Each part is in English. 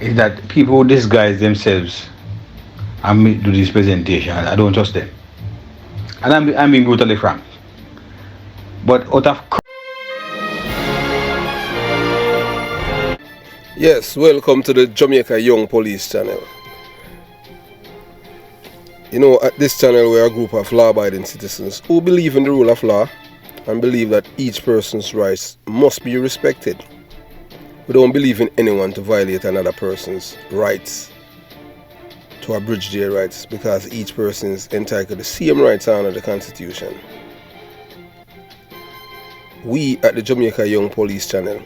is that people who disguise themselves and do this presentation, I don't trust them. And I'm being brutally frank. But out of Yes, welcome to the Jamaica Young Police Channel. You know, at this channel we are a group of law-abiding citizens who believe in the rule of law and believe that each person's rights must be respected. We don't believe in anyone to violate another person's rights, to abridge their rights, because each person is entitled to the same rights under the Constitution. We at the Jamaica Young Police Channel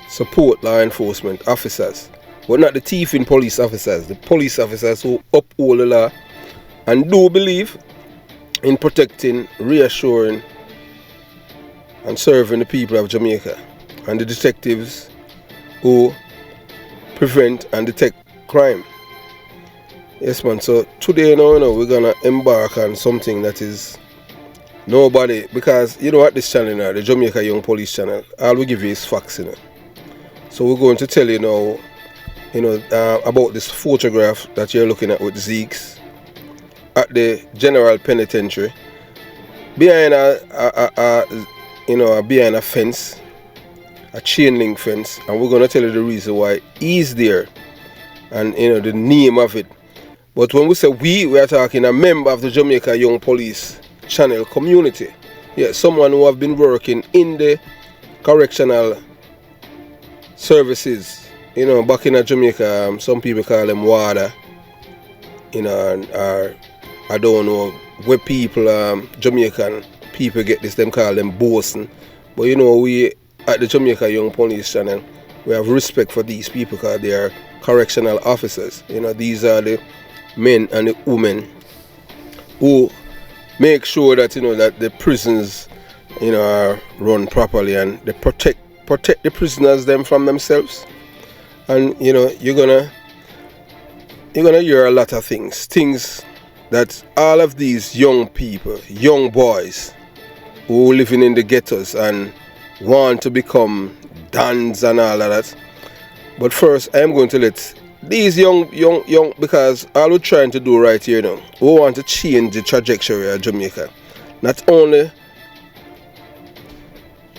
support law enforcement officers, but not the thieving police officers, the police officers who uphold the law and do believe in protecting, reassuring and serving the people of Jamaica, and the detectives who prevent and detect crime. Yes man, so today we're gonna embark on something that is nobody, because at this channel now, the Jamaica Young Police Channel, all we give you is facts, So we're going to tell you now, about this photograph that you're looking at with Zeeks at the General Penitentiary, behind behind a fence, a chain link fence, and we're going to tell you the reason why he's there and the name of it. But when we say we are talking a member of the Jamaica Young Police Channel community. Yeah, someone who have been working in the correctional services, back in Jamaica. Some people call them water, or I don't know where people, Jamaican people get this, them call them bosun. But we at the Jamaica Young Police Channel, we have respect for these people because they are correctional officers. These are the men and the women who make sure that that the prisons are run properly, and they protect the prisoners them from themselves. And you're gonna hear a lot of things that all of these young people, young boys who living in the ghettos and want to become dons and all of that. But first I am going to let these young, because all we're trying to do right here now, we want to change the trajectory of Jamaica. Not only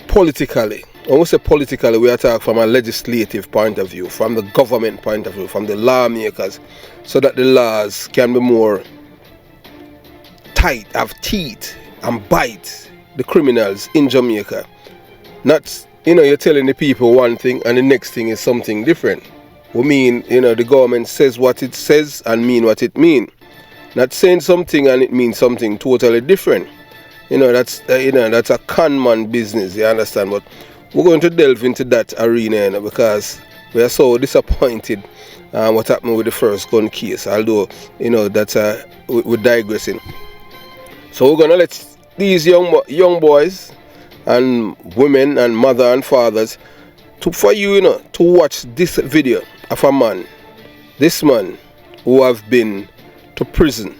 politically. When we say politically, we are talking from a legislative point of view, from the government point of view, from the lawmakers, so that the laws can be more tight, have teeth, and bite the criminals in Jamaica. Not, you're telling the people one thing and the next thing is something different. We mean, the government says what it says and mean what it means. Not saying something and it means something totally different. That's a con man business, you understand? But we're going to delve into that arena because we are so disappointed what happened with the first gun case. Although that's we're digressing. So we're gonna let these young boys and women and mother and fathers for you to watch this video of a man, this man who have been to prison.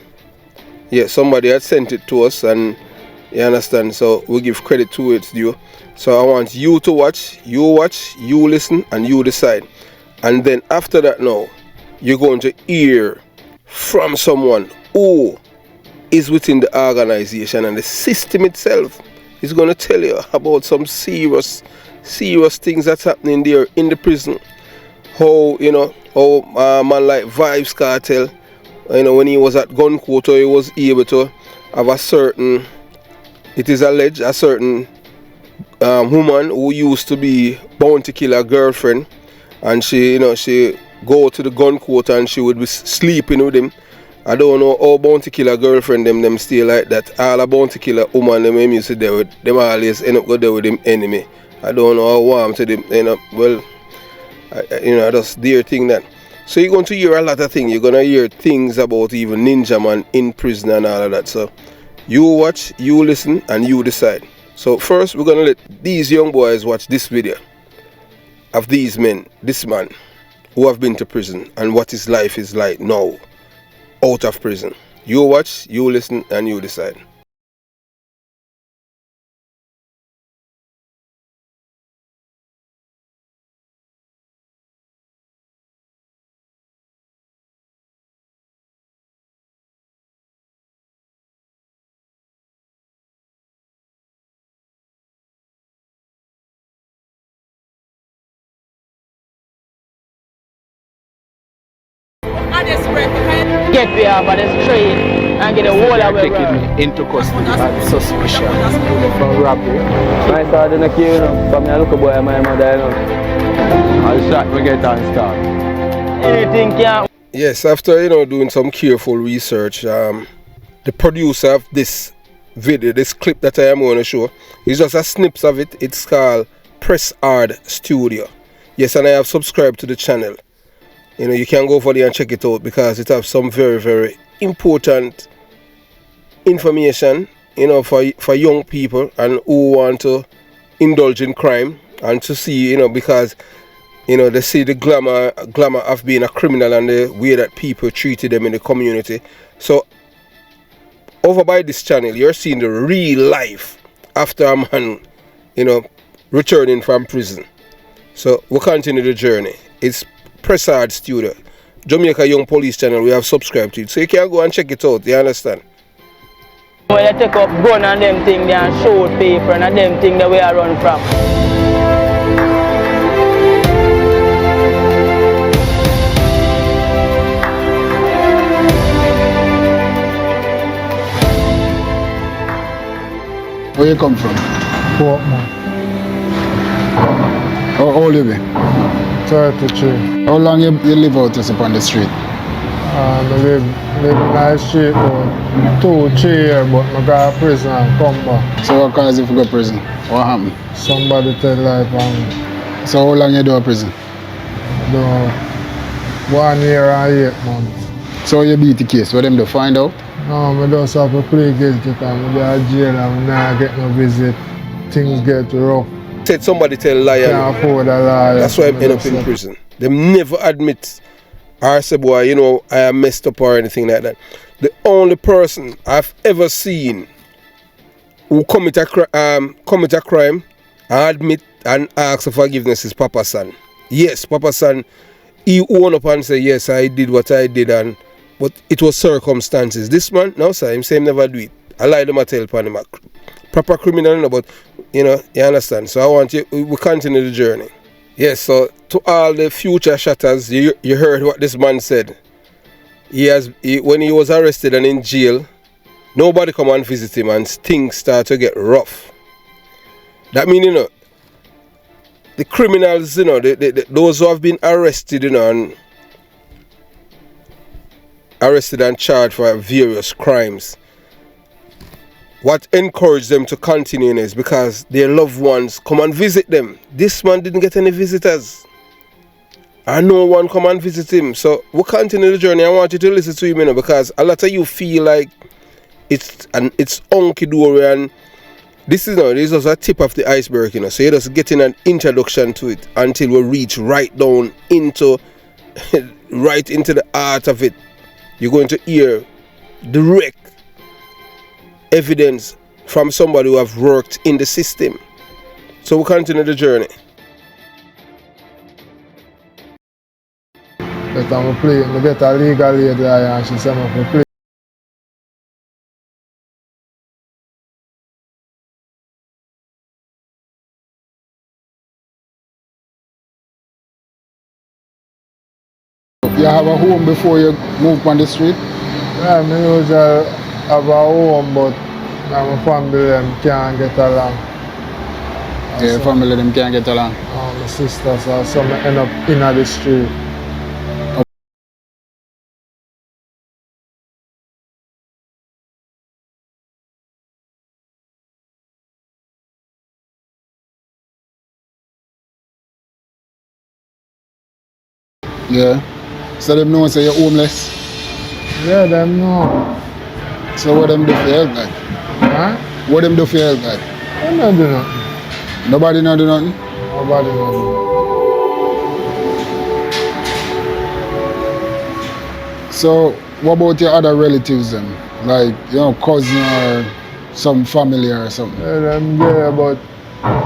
Yeah, somebody had sent it to us, and you understand, so we give credit to it due. So I want you to watch, you listen, and you decide. And then after that now, you're going to hear from someone who is within the organization and the system itself. Is going to tell you about some serious things that's happening there in the prison. How man like Vibes Cartel, when he was at gun quarter, he was able to have a certain, it is alleged, a certain woman who used to be bounty killer girlfriend, and she go to the gun quarter and she would be sleeping with him. I don't know how bounty killer girlfriend them stay like that. All a bounty killer woman them used to there with them always end up go there with them enemy. I don't know how warm to them well, that's their thing that. So you're going to hear a lot of things. You're going to hear things about even Ninja Man in prison and all of that. So you watch, you listen, and you decide. So first we're going to let these young boys watch this video of these men, this man who have been to prison and what his life is like now out of prison. You watch, you listen, and you decide. Get me off of the street and get a whole of taking me into custody as suspicion for robbery. I started in a queue, you know. From me, I look a boy and my mother, you know. I'll shot we get on start. Anything can. Yes, after doing some careful research, the producer of this video, this clip that I am going to show, is just a snippet of it. It's called Press Hard Studio. Yes, and I have subscribed to the channel. You can go for there and check it out because it has some very, very important information, for young people and who want to indulge in crime and to see, because, they see the glamour of being a criminal and the way that people treated them in the community. So, over by this channel, you're seeing the real life after a man, returning from prison. So, we'll continue the journey. It's Press Hard Studio, Jamaica Young Police Channel. We have subscribed to it, so you can go and check it out. You understand? When you take up gun and them thing, they and shoot people and them thing that we are run from. Where you come from? Portman, How old you be? 33. How long you live out just upon the street? I live in the street for 2-3 years, but I got to prison and come back. So what caused you to go to prison? What happened? Somebody take life on me. So how long you do in prison? Do 1 year and 8 months. So you beat the case, what them to find out? No, I just have to plead guilty because I'm in jail and I not get no visit. Things get rough. Said somebody tell liar. Can't afford a liar. That's why I end up in prison. They never admit or say, boy, I am messed up or anything like that. The only person I've ever seen who commit a crime and admit and ask for forgiveness is Papa San. Yes, Papa San, he own up and say, yes, I did what I did, but it was circumstances. This man, no sir, him say him never do it. I lie them, I tell upon him. Proper criminal, but you understand. So I want we continue the journey. Yes, so to all the future Shottas, you heard what this man said. When he was arrested and in jail, nobody come and visit him and things start to get rough. That means, the criminals, those who have been arrested, and charged for various crimes, what encouraged them to continue is because their loved ones come and visit them. This man didn't get any visitors. And no one come and visit him. So we'll continue the journey. I want you to listen to him, because a lot of you feel like it's honky dory, and this is just a tip of the iceberg, So you're just getting an introduction to it until we reach right down into right into the heart of it. You're going to hear direct evidence from somebody who have worked in the system. So we'll continue the journey. But I'm playing, I get a legal aid there and she said I'm play. You have a home before you move on the street? Yeah, I usually have a home, but my family them can't get along. Yeah, your family them can't get along. My sisters or some end up in the street. Yeah. So them know say you're homeless. Yeah, them know. So what them do for help that? Huh? What them do for help that? They don't do nothing. Nobody know do nothing? Nobody don't do nothing. So what about your other relatives then? Like, cousin or some family or something? Yeah, them there, but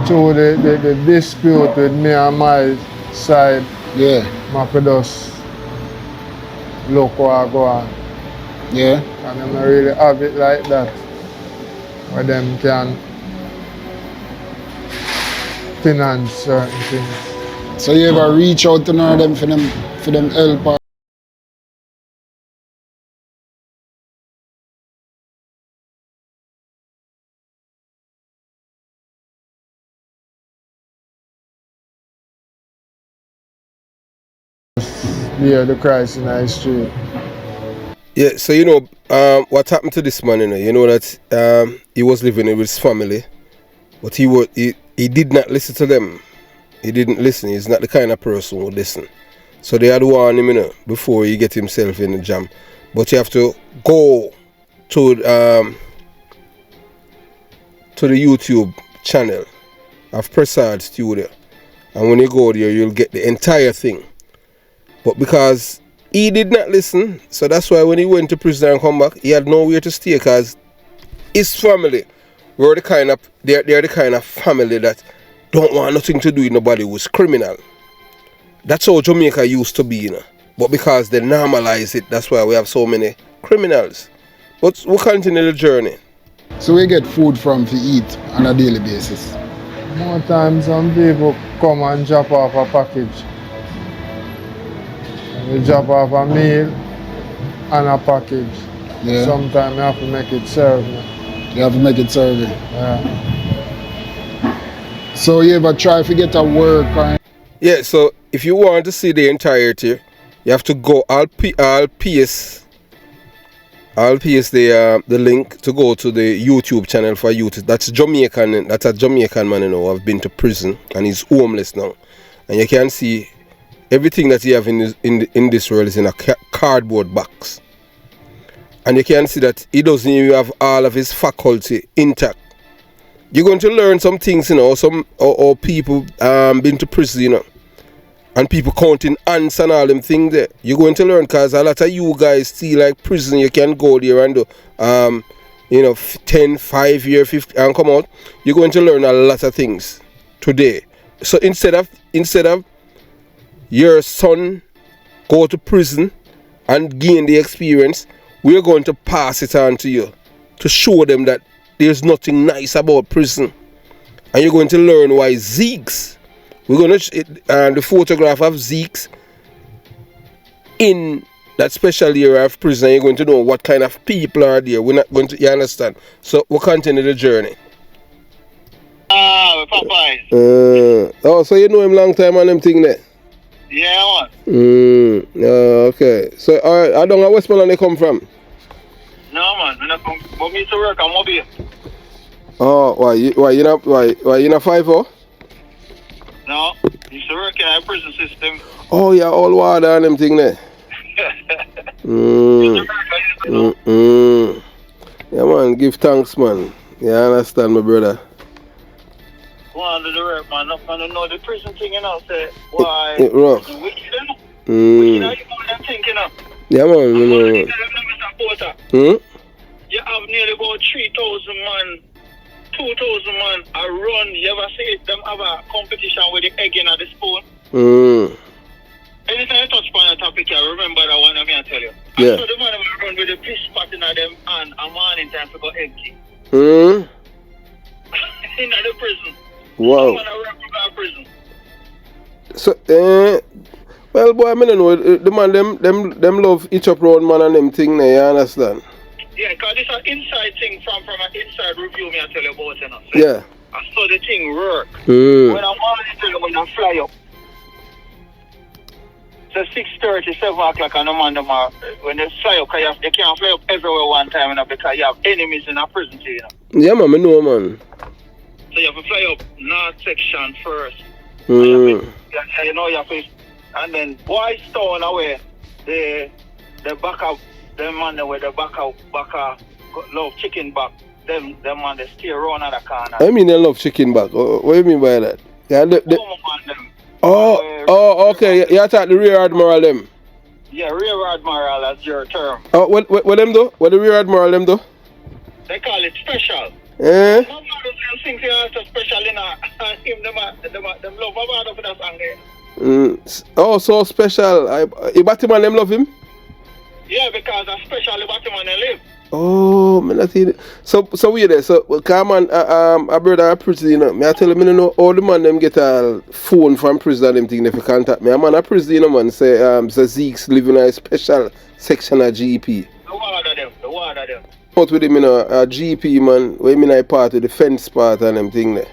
through the dispute with me and my side, Yeah. I could just look where I go on. Yeah. And them not really have it like that, where them can finance certain things. So you ever reach out to none of them for them help? bear the Christ in the street. Yeah, so you know, what happened to this man, you know that he was living with his family, but he did not listen to them. He didn't listen. He's not the kind of person who would listen. So they had warned him, before he get himself in the jam. But you have to go to the YouTube channel of Prasad Studio, and when you go there, you'll get the entire thing. But because he did not listen, so that's why when he went to prison and come back, he had nowhere to stay, because his family were the kind of they're the kind of family that don't want nothing to do with nobody who's criminal. That's how Jamaica used to be, But because they normalize it, that's why we have so many criminals. But we'll continue the journey. So we get food from to eat on a daily basis. More times some people come and drop off a package. They drop off a meal and a package. Yeah. Sometimes you have to make it serve. You have to make it serving. Yeah. So you ever try to get a work or... Yeah, so if you want to see the entirety, you have to go. I'll PS the link to go to the YouTube channel for YouTube. That's Jamaican. That's a Jamaican man, I've been to prison and he's homeless now, and you can see everything that he have in this world is in a cardboard box, and you can see that he doesn't even have all of his faculty intact. You're going to learn some things, or people been to prison, and people counting ants and all them things there. You're going to learn, because a lot of you guys see like prison, you can go there and do 10, 5 year, 50 and come out. You're going to learn a lot of things today. So instead of your son go to prison and gain the experience, we're going to pass it on to you to show them that there's nothing nice about prison. And you're going to learn why Zeeks, we're going to the photograph of Zeeks in that special area of prison. You're going to know what kind of people are there. We're not going to, you understand? So we'll continue the journey. Popeye. So you know him long time on them thing there? Yeah, man. Okay. So I don't know where Westmoreland they come from. No, man. But me to work on mobile. Oh, why you not 5-4? No, used to work in a prison system. Oh yeah, all water and them thing there. Yeah, man, give thanks, man. Yeah, I understand, my brother. Go on to the work, man. Not gonna know the prison thing, say why. It rough. Wicked, you know that thing, Yeah, man, You have nearly about 3,000 man, 2,000 man a run. You ever see them have a competition with the egg in the spoon? Anytime you touch upon a topic, I remember that one, I tell you. Yeah. So the man will run with the piss pot in them and a morning time to go empty. In the prison. Wow. Man will run from the prison. So, well, boy, I don't know. The man, them love each up round man and them thing there, you understand? Yeah, because it's an inside thing from an inside review, me I tell you about, So yeah. I saw the thing work. When I'm when I fly up. So 6:30, 7 o'clock on the man, when they fly up, they can't fly up everywhere one time, because you have enemies in a prison, Yeah, man, I know, man. So you have to fly up north section first. You have to, and then Boys Town away, the back up, them man with the back love chicken back, them man they stay around at the corner. I mean they love chicken back. What do you mean by that? Yeah, okay. You attack the rear admiral them. Yeah, rear admiral, that's your term. Oh, what them do? What the rear admiral them do? They call it special. Eh? No man don't think they are so special in him. Them love about for that song there. Oh, so special. Batman them love him? Yeah, because a special Batman they live. Oh, man, that's it. So we there. So come on, a brother at prison, Me I tell him, know all the man them get a phone from prison them thing if you contact me. A man at prison, man say Zeeks live in a special section of GP. The word of them. Out with him, a GP man, where I part of the fence part and them thing there.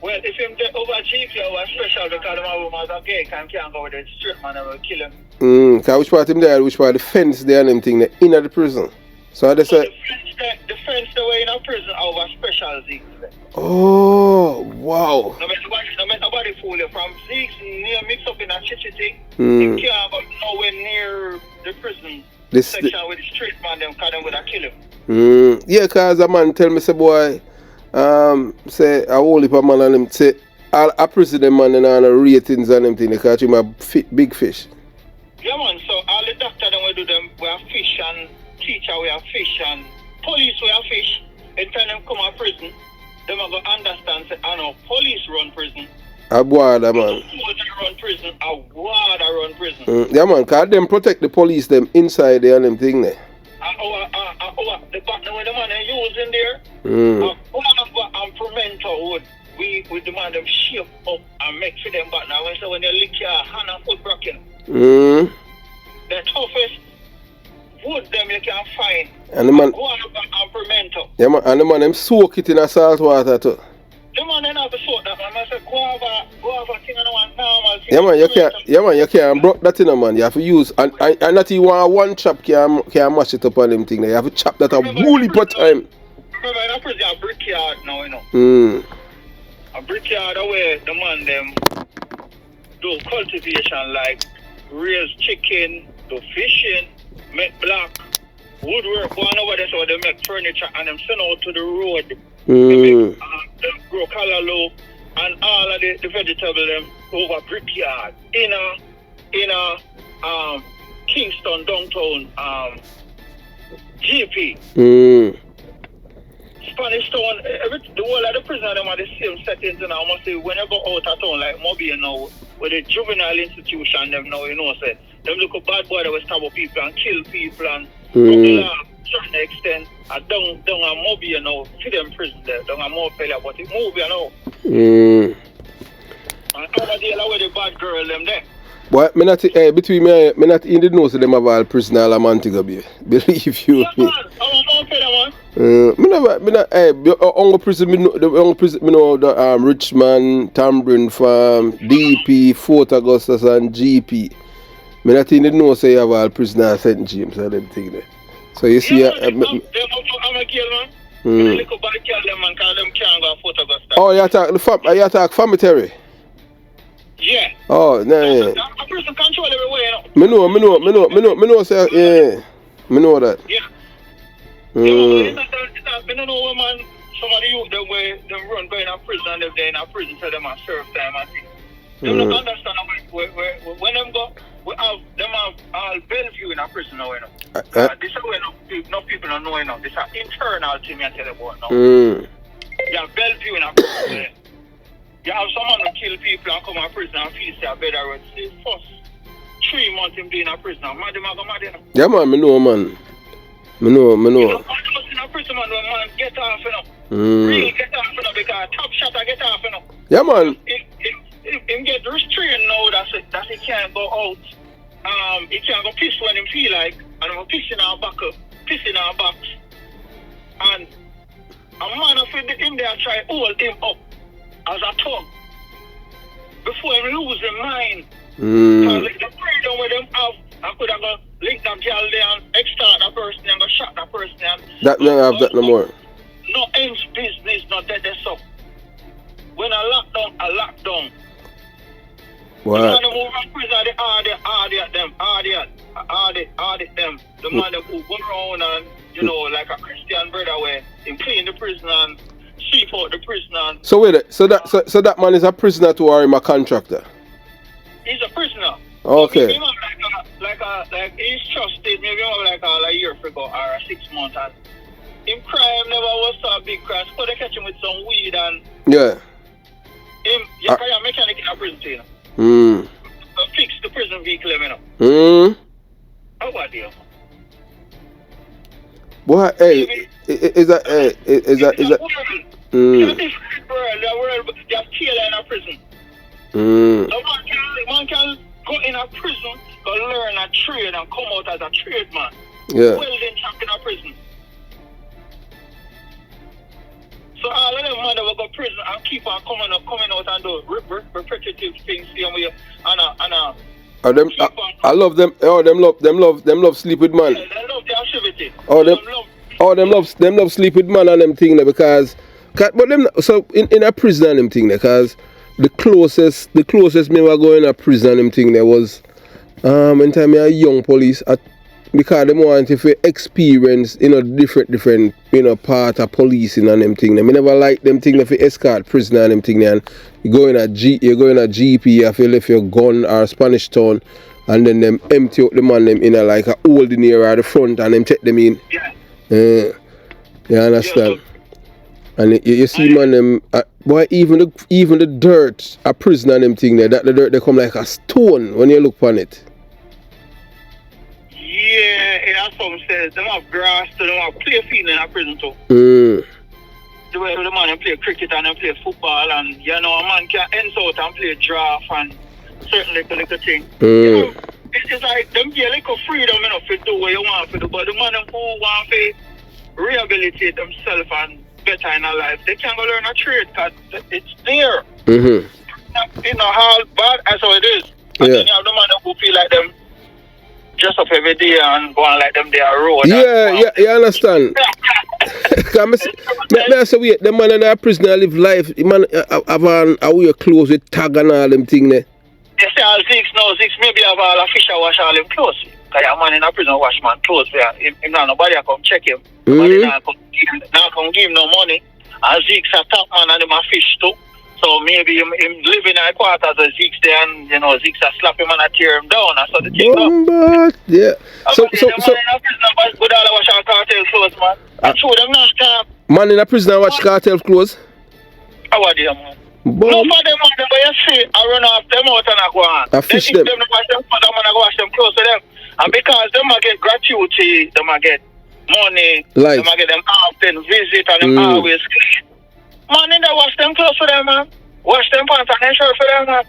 Well, if him get over GP over special because the man was a gay can't go with the straight man and will kill him. Cause which part him there, which part the fence there and them thing there in the prison. So they say the fence the way in a prison over special Zeeks. oh wow. No matter nobody fool you from Zeeks near mix up in a chichi thing. Mm. He can't go nowhere near the prison This section with the street man them cause them would have kill him. Yeah, cause a man tell me say boy say a whole heap of man and them say I prison them man and all the ratings and them thing they catch him a big fish. Yeah man, so all the doctor them we do them we have fish and teacher we have fish and police we have fish. Every time them come out prison, them are going to understand say I know police run prison. A water man. Run prison, a water run prison. Yeah man, cause them protect the police them inside there and them thing there. The partner with the man they use in there. And fermenter wood. We demand them shape up and make for them partner. When they lick your hand and foot broken. The toughest wood them you can find. And the man and fermenter. yeah man, and the man them soak it in a salt water too. The man they not soak that man. I say guava thing and one normal thing. Yeah man, you can't broke that in a man. You have to use and not even one chop can mash it up on them thing there. You have to chop that a whole heap of time. Remember in a prison a brickyard now, you know. A brickyard where the man them do cultivation like raise chicken, do fishing, make black, woodwork, one over there so they make furniture and them send out to the road. They make them grow callaloo and all of the vegetable them over brickyard in a Kingston downtown GP. Spanish town, the whole of the prison them are the same settings and I must say when you go out of town like Mobile now with the juvenile institution them now you know say them look a bad boy that will stab up people and kill people and to a certain extent down a Mobile now to them prison there down a more failure but it move you know. And over there with the bad girl them there. But me not between me not in the nose of them of all prison all a Montego Bay. Believe you me. Only prison me know the Richmond, Tambrin Farm, DP, Fort Augustus and GP. Me not in the nose say you have all prisoners St. James and them thing there. So you see I'm a kill man. Little body kill them man cause them can't go Fort Augusta. Oh you attack cemetery? Yeah. Oh, no, yeah. A person control everywhere, you know. Me know, say, yeah. Me know that. Yeah. I don't know what man, some of the youth, them run going to prison and they're in a prison so them are serve time and things. They don't understand when them go, we have all Bellevue in a prison now, you know. This is where no people don't know, you know. This is an internal thing I tell you about now. You have Bellevue in a prison. You have someone who kill people and come to prison and feast their bed already. See, first 3 months him being a prisoner. Mad him go mad, you know. Yeah man, me know man. Me know. You know, in a prison man when man get off, you know. Really get off, you know, because top shot I get off, you know. Yeah man. Him get restrained now that he can't go out. He can't go piss when him feel like and him piss in our buckle, piss in our box. And a man of him there try hold him up as a tongue before he lose his mind. Because like the freedom with them have, I could have link that girl there and extort that person and go shot that person. And that no have that no more. No ends business, not that that's up. When I lockdown. What? The man who move from prison, audit them. The man who go around and, you know, like a Christian brother where he clean the prison and sweep out the prison and... So wait, so that man is a prisoner to or him a contractor? He's a prisoner. Okay. Maybe like he's trusted maybe like a year ago or 6 months and him crime never was so big crime. So they catch him with some weed and... Yeah. Him, you carry a mechanic in a prison, you know. Fix the prison vehicle, you know. How about you? Boy, hey, is that It's a different world. You have killer in a prison. So man can go in a prison, go learn a trade and come out as a tradesman. Yeah. Welding shop in a prison. So all of them man that will go to prison and keep on coming out and do repetitive things, same way, And them, I love them. Oh, them love sleep with man. yeah, they love the activity. Them love sleep with man and them thing there because, but them so in a prison and them thing there because the closest me were going to prison and them thing there was when time I young police because they wanted to experience different part of policing and them thing. I never like them thing for escort prisoner and them thing and you go in a GP, you feel if your gun or Spanish town and then them empty out the man them in a like a holding area at the front and them take them in. Yeah. You understand? Yeah, and you see man them boy even the dirt a prisoner and them thing there, that the dirt they come like a stone when you look upon it. Yeah, some says them have grass to them have play field in a prison too. The way the man play cricket and play football and a man can ends out and play draft and certain little thing. It's like them get like a freedom to do what you want to do, but the man who want to rehabilitate themselves and better in their life, they can go learn a trade because it's there. How bad as it is. And then you have the man who feel like them dress up every day and go on like them they are road. Yeah, you understand. Wait, the man in that prisoner live life, the man have on a wear clothes with tag and all them thing there. You see all Zeeks maybe have all a fisher wash all them clothes. Because a man in a prison wash man clothes where him not nobody come check him. Nobody not come give him no money. And Zeeks a top man and them a fish too. So maybe him live in a quarters of Zeeks there and Zeeks a slap him and a tear him down. And so the thing up. Yeah. So man in a prison with all the wash and cartel clothes, man. And show them not talk. Man in a prison wash cartel clothes? How are they, man? No for them, man, but you see, I run off them out and I go on. I fish them. Them wash them for them and I go wash them close to them. And because them I get gratuity, them I get money, them I get them often visit and them always clean. Man, in there wash them close for them, man. Wash them pants and then shirt for them, man.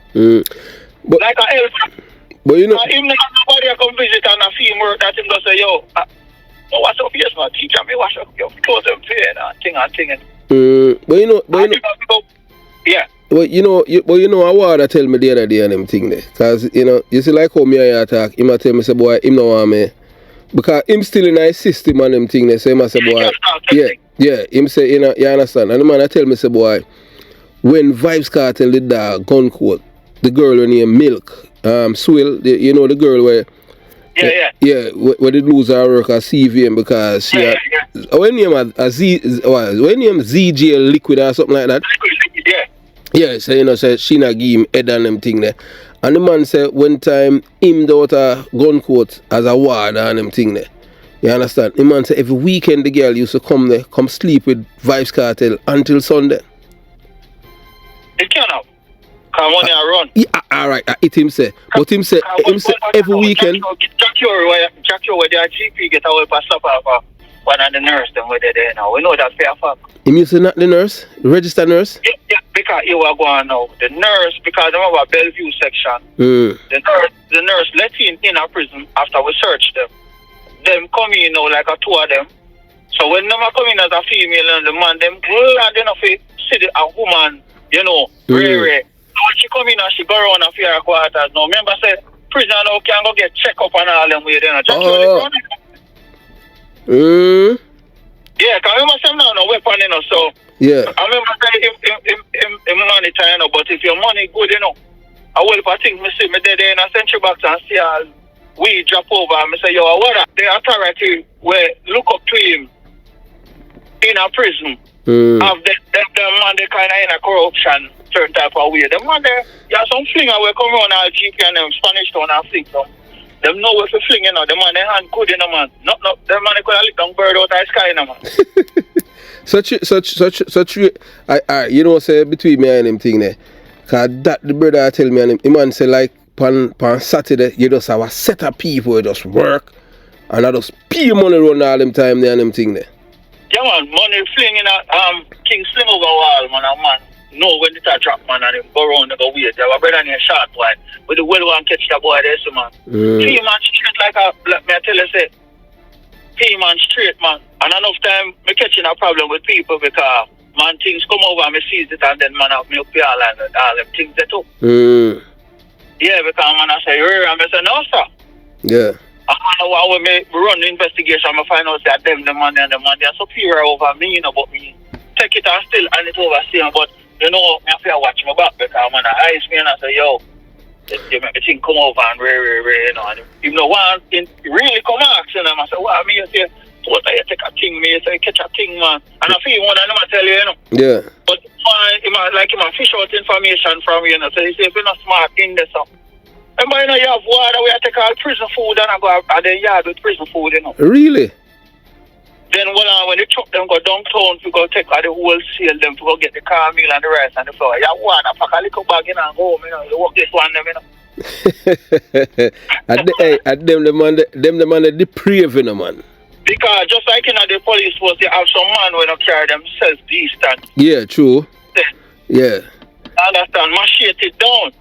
But, like a elf. But you know, him not nobody come visit and a see him work that him go say, yo, what's up here, man? Teacher me wash up your clothes and thing and thing. But you know, yeah. But you know, a water tell me the other day and them thing there. Cause you see like how me I talk, him a tell me say boy, him no want me. Because him still in a system and them thing there, so him a say boy, yeah, him say, you understand. And the man I tell me say boy, when Vibes Cartel did that gun court, the girl her name Milk, Swill, the girl where where they lose her work at CVM because she when name ZGL liquid or something like that. Yeah, so say she not give him head and them thing there. And the man said one time him daughter gun court as a ward and them thing there. You understand? The man said every weekend the girl used to come there, come sleep with Vibes Cartel until Sunday. It cannot. Come on and run. Yeah, alright, it him say. But him say every weekend. Jack where their GP get away for slap off one of the nurse them where they there now. We know that fair fact. Him you say not the nurse? The registered nurse? Yeah, because you are going now. The nurse, because they have a Bellevue section. The nurse let him in a prison after we search them. Them come in now like a two of them. So when them come in as a female and the man, them glad enough to see a woman, rare. When she come in and she go around a few quarters now. Remember say prisoner now can go get check up and all them way there. Yeah, because remember say now no weapon, so yeah. I remember say him money, but if your money good, I will for things me see me there in a century box and see all we drop over and me say, yo, what the authority will look up to him in a prison. Have the man they kind of in a corruption certain type of way. The man there, some flinger will come around our GP and them Spanish town and fling them. Them know where to fling, the man they hand good, man. Not the man they could have licked down bird out of the sky, man. Say between me and him thing there. Cause that the brother tell me and him man say like on Saturday you just have a set of people who just work and I just pay money run all them time there and them thing there. Yeah man, money fling in a Kingston over wall, man. No, when it a drop, man, and him go around and go wait. There was a brother named Short boy. With the well one catch the boy there, so man. 3 man straight like me I tell you, say, 3 man straight, man. And enough time, me catching a problem with people because man, things come over, me sees it, and then man have me up here and all them things they too. Yeah, because man I say, and I say, no, sir. Yeah. And when me run the investigation, I find out that them, the man, they are superior over me, you know, but me take it and still and it oversee them. But, you know, I have to watch my back because man, I eyes me and I say, yo, you make the thing come over and you know, and if no one really come asking them, I say, well, me, you say, what you take a thing, me, you say, catch a thing, man. And I feel one of them, I tell you, you know. Yeah. But, like, you fish out information from you, you know, so you say, if you're not smart in this, so. Remember, you know, you have water, we have to take all prison food and I go out the yard with prison food, you know. Really? Then when the truck them go downtown, we go take all the wholesale them to go get the cornmeal and the rice and the flour. You have water, pack a little bag in and go home, you know. You work this one, them, you know. At them the man that depraved, you know, man. Because just like in the police force, they have some man when they carry themselves distant. Yeah, true. Yeah. Understand? Machete it down.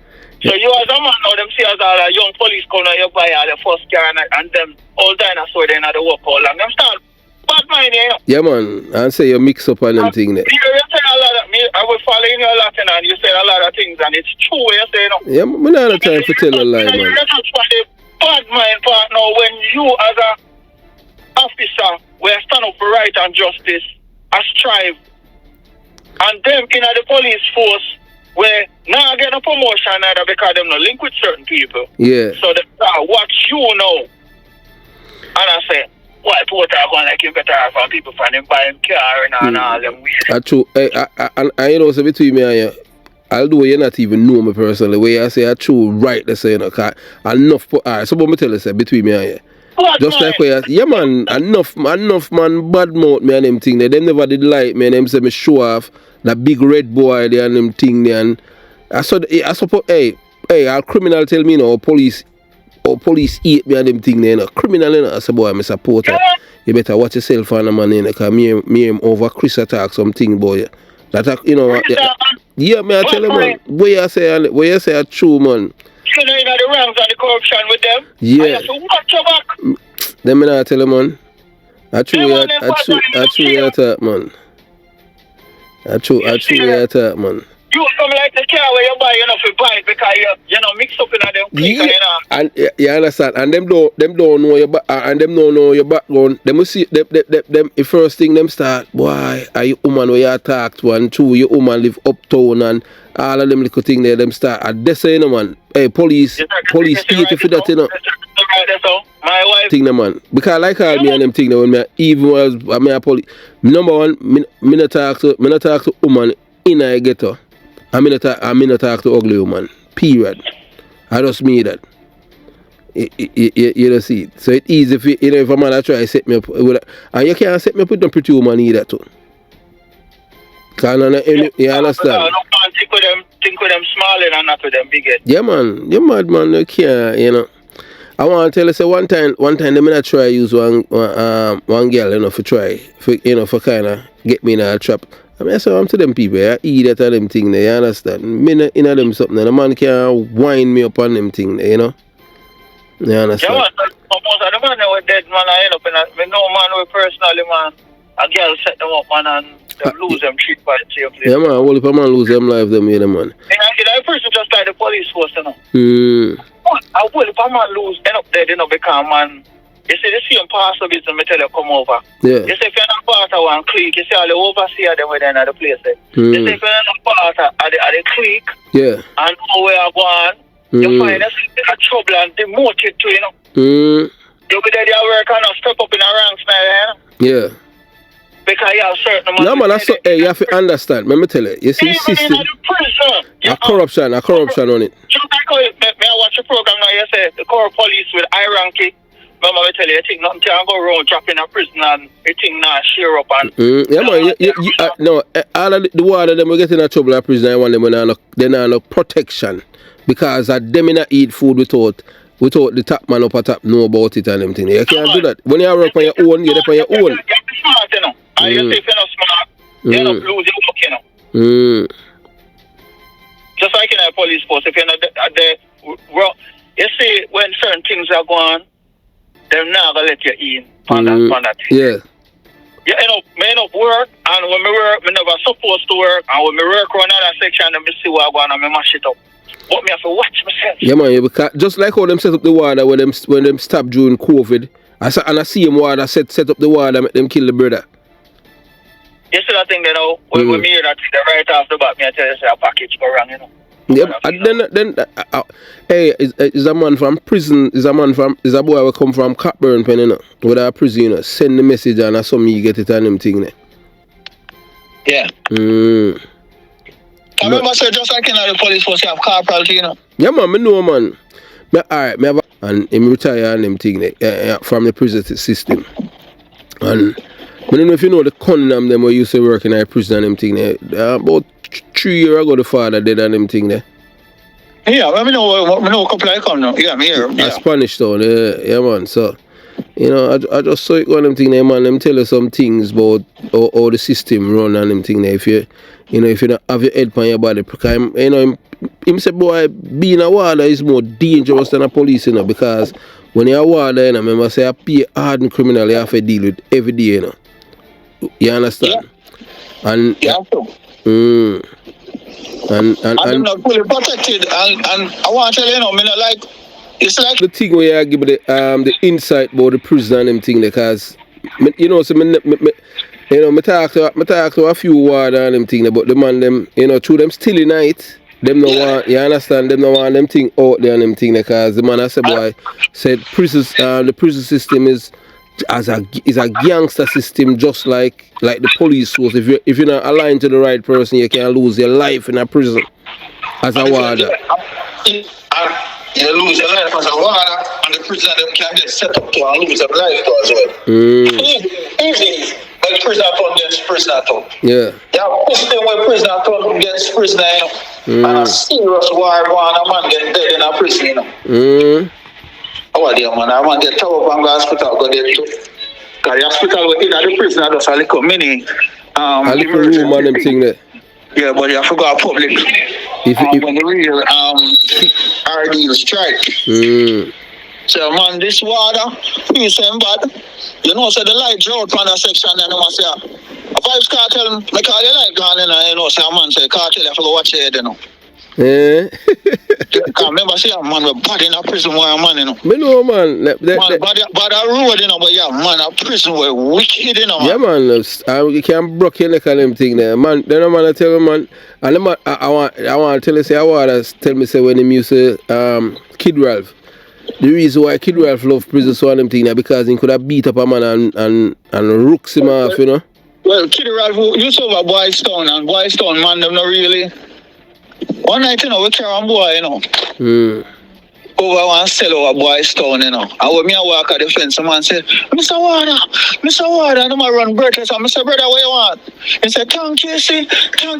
So you as a man now, them see as all a young police come now, you buy all the first car and them all dinosaur they not the work all long. Them start bad mind, you know. Yeah, man. And say you mix up on them thing there. You say a lot of me, I will follow in your Latin and you say a lot of things and it's true what you say, you know. Yeah, man, I don't have time to tell a lie, man. You touch for the bad mind part now when you as a officer will stand up for right and justice and strive. And them in the police force where now get a promotion either because them no link with certain people. Yeah. So they watch you now. And I say, why people are going like you better have people from them buying car and all them weird. That's true. And you know, so between me and you, although you not even know me personally, where I say I true right, they say, you know, cause enough, so what me tell you, say, between me and you. Just like where yeah man, enough man bad mouth me and them thing there. Them never did like me and them say me show off that big red boy there and them thing there and I suppose hey, our criminal tell me no police eat me and them thing there, you know. Criminal, you know, I say boy I'm a supporter. You better watch yourself on the man, you know, cause me over Chris attack something boy. That you know yeah me I tell you man, where you say a true man. You know, the ranks and the corruption with them. Yeah. And you have to watch your back. Them me not tell you, man. I true you attack, man. I true you attack, man. You come like the car where you buy, you know, for buy it because you know, mix up in them quick, yeah. You know. And you understand, and them don't know your back, and them don't know your background. Them will see them the first thing them start, boy, are you woman where you attack to and two, your woman live uptown and all of them little thing there, them start at this, you know, man. Hey, police eat for that, you know. My wife thing, man. Because like me and them thing there when me even was a police. Number one, me not talk to woman in a ghetto. I mean not talk to ugly woman. Period. I just mean that. You don't see it. So it's easy if you know if a man I try to set me up with and you can't set me up with no pretty woman either too. You understand? Think with them smaller and not with them bigger. Yeah man, you mad man, you can't, you know. I want to tell you, say one time they may not try use one girl, you know, for kind of get me in a trap. I mean, I say I'm to them people, I eat that and them thing there, you understand? Me not in them something, and the man can't wind me up on them thing there, you know? You understand? Yeah, man, most of the man were dead, man, I end up in a, no man who personally, man, a girl set them up, man, and they lose them treat by the same place. Yeah, man, well, if a man lose them life, them, yeah, man. And a person just like the police force, you know? I will, if a man lose, end up dead, you know, because, man, you see the same parcel business, me tell you, come over. Yeah. You see, if you're not part of one clique, you see all the overseer them within the place there. You see, if you're not part of the clique, yeah, and know where you're going, you find yourself in a trouble and demoted to, you know. You'll be there, you work and step up in the ranks now, you know. Yeah. Because you have certain man. No, man, that's so, hey, you have to understand. Let me tell you. You see, the system. A corruption on it. Just like me I watch a program now, you say the core police with hierarchy. Remember, I tell you, I think nothing can go wrong dropping a prison and the thing now share up and. Yeah, man. No, all of the water them will get in a trouble at prison. I want them when they not no protection because them in eat food without the top man up at top know about it and them thing. You can't do that. When you work on your own, you're on your own. You're smart, you know. And you say if you're not smart, you're not lose your work, you know. Just like in a police force, if you're not there, you see when certain things are going, they're not gonna let you in on that thing. Yeah. You end up work, and when me work, me never supposed to work, and when me work on another section, then me see what I go on and me mash it up. But me have to watch myself. Yeah, man, yeah, because just like how them set up the water when them stopped during COVID, I see him water set up the water, make them kill the brother. You see that thing, you know, when me hear that right off the bat, me I tell you, say a package go wrong, you know. Yeah, and then hey, is a man from prison, is a boy who come from Cockburn pen, you know, with a prison, you know, send the message and I saw me get it and them thing there. Yeah. I remember say just like in the police force you have corporal, you know. Yeah, man, me know, man. Alright, me have and him retire and them thing there, from the prison system. And I don't know if you know the Cunningham them who used to work in a prison and them thing there. About 3 years ago the father did and them thing there. Yeah, I know a couple of come now. Yeah, me here. Yeah. A Spanish town, yeah, man. So, you know, I just saw it one of them thing there, man. Them tell us some things about how the system run and them thing there. If you don't have your head on your body, because you know, him say, boy, being a warder is more dangerous than a police, you know, because when you're a warder, you know, remember say I pay hardened criminal you have to deal with every day, you know. You understand? Yeah. And yeah. And I'm not fully protected, and I want to tell you, know, me not like it's like the thing where I give the insight about the prison and them thing, because you know, so me talk to a few warder and them thing, but the man them, you know, through them still in night, them no want, you understand, them no want them thing out there and them thing, because the man I said, boy, said the prison system is a gangster system, just like the police force. If you're not aligned to the right person, you can lose your life in a prison as a warder. You lose your life as a warder, and the prison them can get set up to and lose their life as well. Easy. When prisoner turn against prisoner turn. Yeah. Yeah, system where prisoner turn against prisoner, you know, and a serious war going, a man get dead in a prison, you know. Oh, dear man, I want to get tough and go to hospital, go there too. Because the hospital in the prison, that's a little mini. A little room and them thing there. Yeah, but you have to go public. When the real RD strike. So, man, this water, you say bad. You know, so the light drought on that section, and I say, if I cartel, make all the light gone in, you know, so a man say, cartel, you have to go watch your head, you know. Yeah. I remember see a man with body in a prison where a man, you know. Me know, man. Bad a road, you know, but yeah, man, a prison where wicked, you know, man. Yeah, man. You can't broke your neck and them thing there. Man, then a man I tell me, man, and the man, I want to tell you, say, I want to tell me, say, when him used to, Kid Ralph. The reason why Kid Ralph love prison so and them thing there, because he could have beat up a man and rooks him off, you know. Well, Kid Ralph used to have a Boys Town, and Boys Town, man, them not really. One night, you know, we carry on boy, you know. Over one cell over Boys Town, you know. And when me I walk at the fence, the man said, Mr. Warder, and I run breathless. And I said, brother, what you want? He said, thank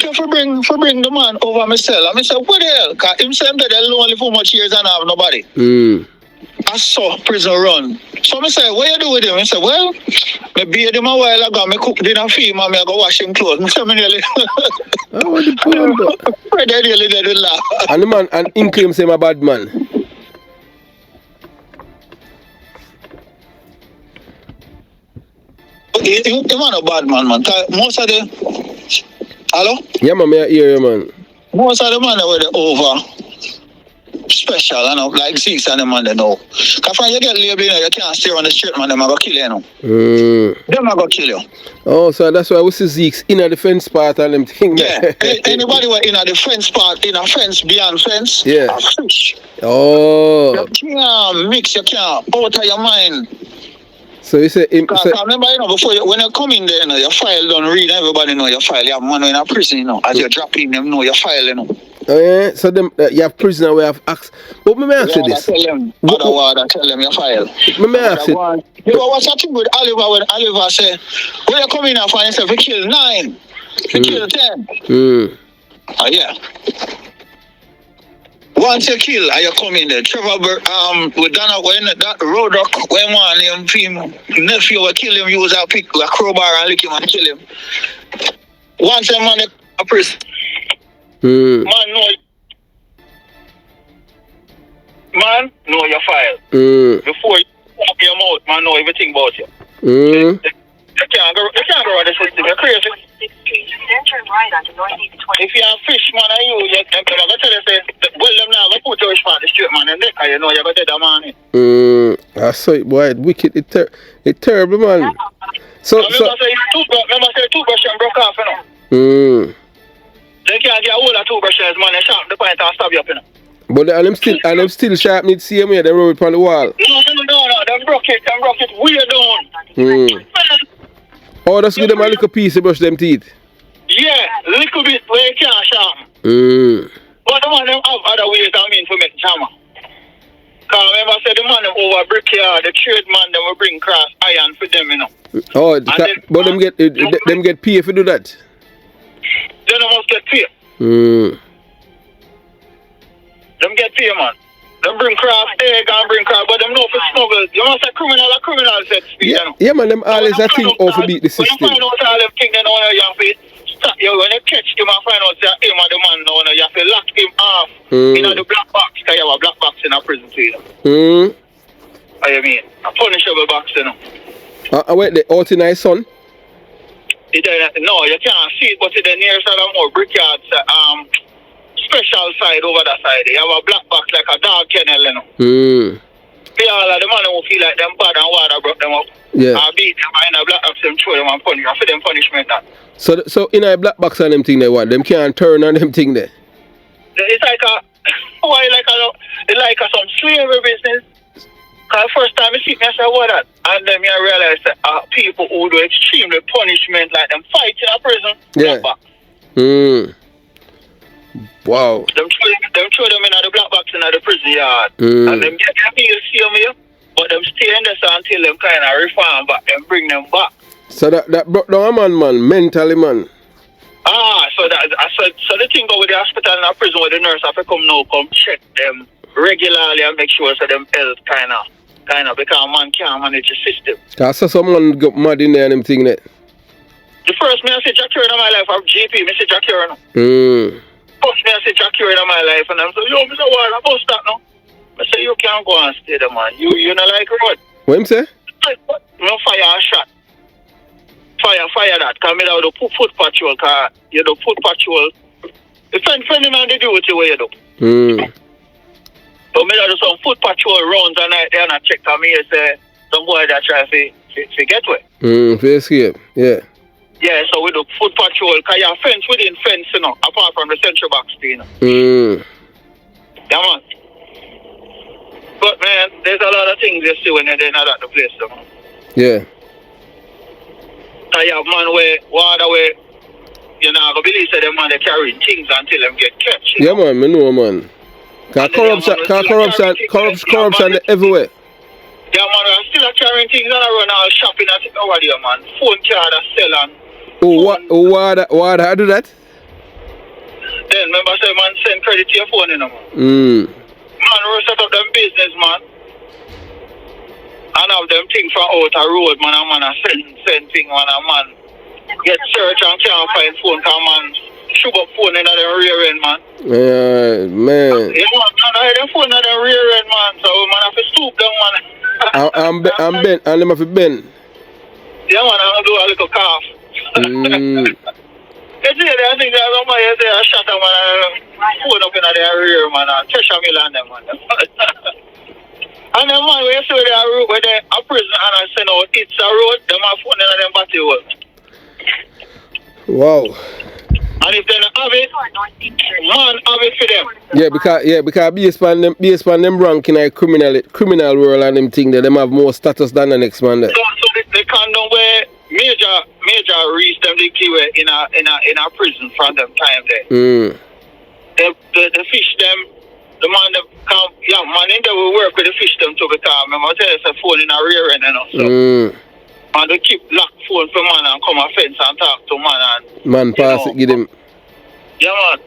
you for bring the man over my cell. And I said, what the hell? Because him said that they're lonely for much years and I have nobody. I saw prison run. So I said, what you do with him? He said, well, I bathed him a while ago, I cook dinner for him and I go wash him clothes. I said, I nearly... Brother really did laugh. And the man, and him claims him a bad man. He man a bad man, man. Most of the... Hello? Yeah, man, I hear you, man. Most of the man were over special, you know, like Zeeks and them man they know. Because when you get labeled, you know, you can't stay on the street, man, them are going to kill you, you know. Them are going to kill you. Oh, so that's why we see Zeeks in the fence part and them thing. Yeah, anybody were in the fence part, in a fence, beyond fence, yeah. a fish. Oh. You can't mix, you can't out of your mind. So you say... Because I remember, you know, before when you come in there, you know, your file don't read, everybody know your file. You have man in a prison, you know, as you drop in, them know your file, you know. Oh yeah, so them you have prisoner we have asked. But me ask you this. Tell them, tell them your file. Me ask you. You know what's happening with Oliver when Oliver say, when you come in and find yourself, we kill 9, we kill 10. Oh yeah. Once you kill and you come in there, Trevor with Donna when that road rock when one him nephew will kill him, use a pick a crowbar and lick him and kill him. Once a man a priest. Man know your file. Before you open your mouth, man know everything about you. The you can't go on the system. You're crazy. If you're a fish man and you can tell you say, well, them now go put your fish on the street, man, and you know you're going to tell the man. I saw it, boy. It wicked. It terrible, man. So remember say toothbrush and broke off, you know. They can't get all the toothbrushes, man, and sharp the point and stab you up, you know. But I'm still sharp need same way, they roll it on the wall. No, them broke it way down. Oh, that's good, them a little piece to brush them teeth. Yeah, little bit where you can't sharp. But the man them have other ways for make jammer. Cause remember I said the man them over brickyard, the trade man them will bring cross iron for them, you know. Oh, but them get paid for do that. They must get paid. Them get paid, man. Them bring craft egg and bring craft, but them know for smuggle. You must say criminal set speed, you know. Yeah, man, them always a thing how to beat the system. When you find out all them things, then you have to stop you. When you catch him and find out that him and the man now, you have to lock him off in the black box, because you have a black box in a prison too, you know. What you mean? A punishable box, you know. Wait, the out in his son? No, you can't see it, but the nearest of more brickyards, special side over that side. You have a black box like a dog kennel, you know. All of the man who feel like them bad and water broke them up. Yeah. I beat them in a black box, them throw them and punish them for them punishment that. So in a black box and them thing there, what? Them can't turn on them thing there. It's like some slavery business. Cause first time I see me, I said, what that? And then I realized that people who do extremely punishment, like them fight in a prison, black box. Wow. Them throw them in the black box in the prison yard. And them get them here, see them here, but them stay in there until them kind of reform back and bring them back. So that brought down a man, mentally, man. So the thing go with the hospital and the prison where the nurse have to come check them regularly and make sure so them health kind of because man can't manage the system. I saw someone got mad in there and them thing there. The first me I see Jack in my life of GP, me see Jack here now. First me I see Jack in my life and I'm so yo, Mr. Ward, I bust that now. I say you can't go and stay there, man. You not like road. What him say? No fire a shot. Fire that. Cause me do the foot patrol, cause you do foot patrol. The friend man they do it the way you do. So me do some foot patrol rounds and night there and I check on me say some boy that try to get away. To escape, yeah. Yeah, so we do foot patrol, cause you have fence within fence, you know, apart from the central box, you know. Yeah, man. But man, there's a lot of things you see when they're not at the place, you know. Yeah. So you have man where water where you know I believe that them man they carry things until them get catch. Yeah, man, me know, man. Cause corruption everywhere. Yeah, man, I'm still carrying things and I run all shopping and things over there, man. Phone card and sell and. Why do that? Then remember say man send credit to your phone, you know, man. Man, we set up them business, man. And have them things from out the road, man, and man, send thing, man, and man. Get search and can't find phone, cause man, shoot up phone in the rear end, man. Yeah, man. Yeah, man, I have phone in the rear end, man, so man, have to stoop down, man. I'm bent, and them have to bend. Yeah, man, I'm do a little cough. You see, I think that somebody say I shot a man, phone up in the rear, man, and Kesha Milan, them, man. And then, man, when you see where they are prison and I send out it's a road, them have phone in them battery work. Wow. And if they don't have it, man, have it for them. Yeah, because based on them rank in a criminal world and them thing that them have more status than the next man there. So they can't know where major reach them the key in a prison from them time there. They fish them. The man that come, yeah, man, in there will work with the fish them to because remember I tell you it's a phone in a rear end, you know. So and they keep lock phone for man and come a fence and talk to man and man pass it, give them. Yeah, man.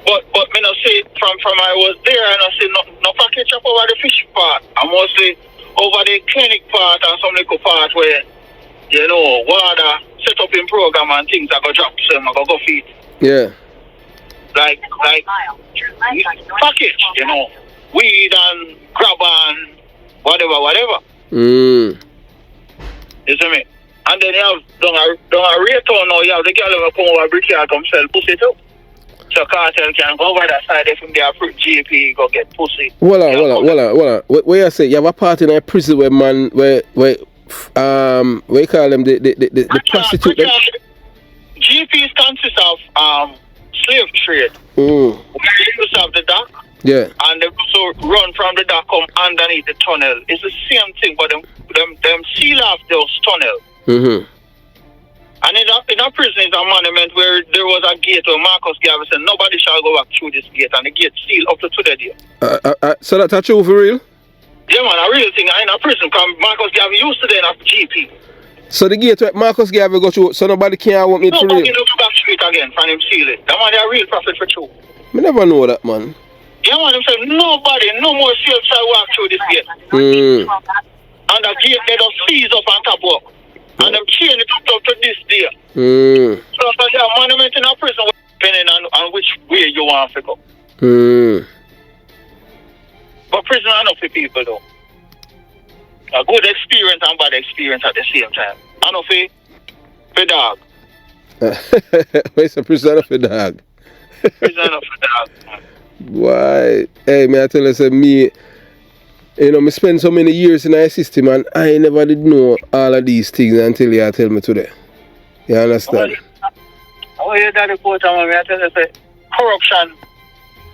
But me not see from I was there and I see no package up over the fish part. I mostly over the clinic part and some little part where you know water set up in program and things I go drop some I go feed. Yeah. Like package, you know, weed and grab and whatever. You see me? And then you have down a Raytown now, you have the girl who come over Brickyard come sell pussy too. So cartel can go over that side if they are GP go get pussy. Hold on. Where you say you have a part in a prison where man where you call them the prostitute. GPs consist of slave trade. Where they used to have the dock. Yeah. And they also run from the dock come underneath the tunnel. It's the same thing, but them seal off those tunnels. And in a prison is a monument where there was a gate where Marcus Garvey said nobody shall go back through this gate, and the gate sealed up to today. So that's true for real? Yeah, man, a real thing. In a prison, because Marcus Garvey used to then have GP. So the gate where Marcus Garvey go through, so nobody can open it for real? Nobody can go back through it again from him seal it. That man, they are real prophet for true. I never know that, man. Yeah, man, him said nobody, no more slaves shall walk through this gate. And the gate, they just seize up on top of. And them chain it up to this day. So there's a monument in a prison depending on which way you want to go. But prison are not for people though. A good experience and bad experience at the same time. I know for dog. Where's a prison for dog? Prison for dog. Why? Hey, man, I tell you, say me, you know, me spend so many years in our system and I never did know all of these things until you tell me today. You understand? Oh, yeah, that report, man, I tell you, say, corruption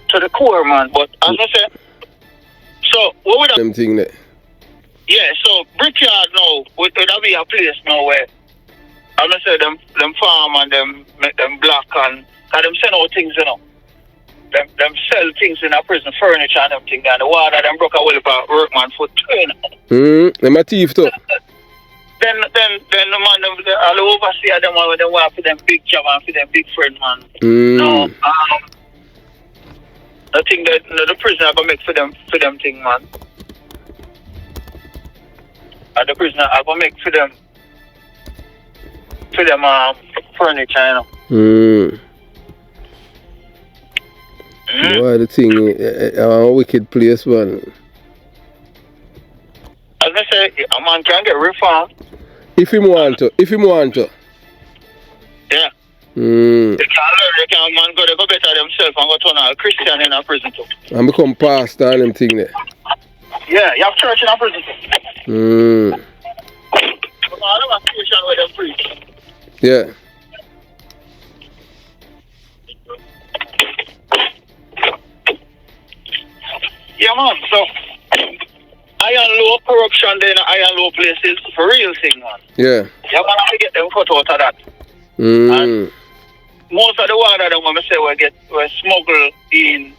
to the core, man. But as I say, so, what would them thing there? Yeah, so Brickyard now, would that be a place now where, I'm going to say, them farm and them make them black and them send out things, you know. Them sell things in a prison, furniture and them thing, and the water them broke a well for workman for turn. Them a thief too. Then the man, all the overseer them when they want for them big job and for them big friend, man. No, the thing that the prisoner are gonna make for them thing, man. And the prisoner are gonna make for them furniture, you know. Boy, the thing, a wicked place, man. As I say, a man can get reformed. If him want to. Yeah. They can learn, man go better themselves and go turn a Christian in a prison too. And become pastor and them thing there. Yeah, you have church in a prison too. I have a station where they preach. Yeah. Yeah, man, so high and low corruption there in high and low places for real thing, man. Yeah. Yeah, man, I get them cut out of that. And most of the water them when I say we smuggle in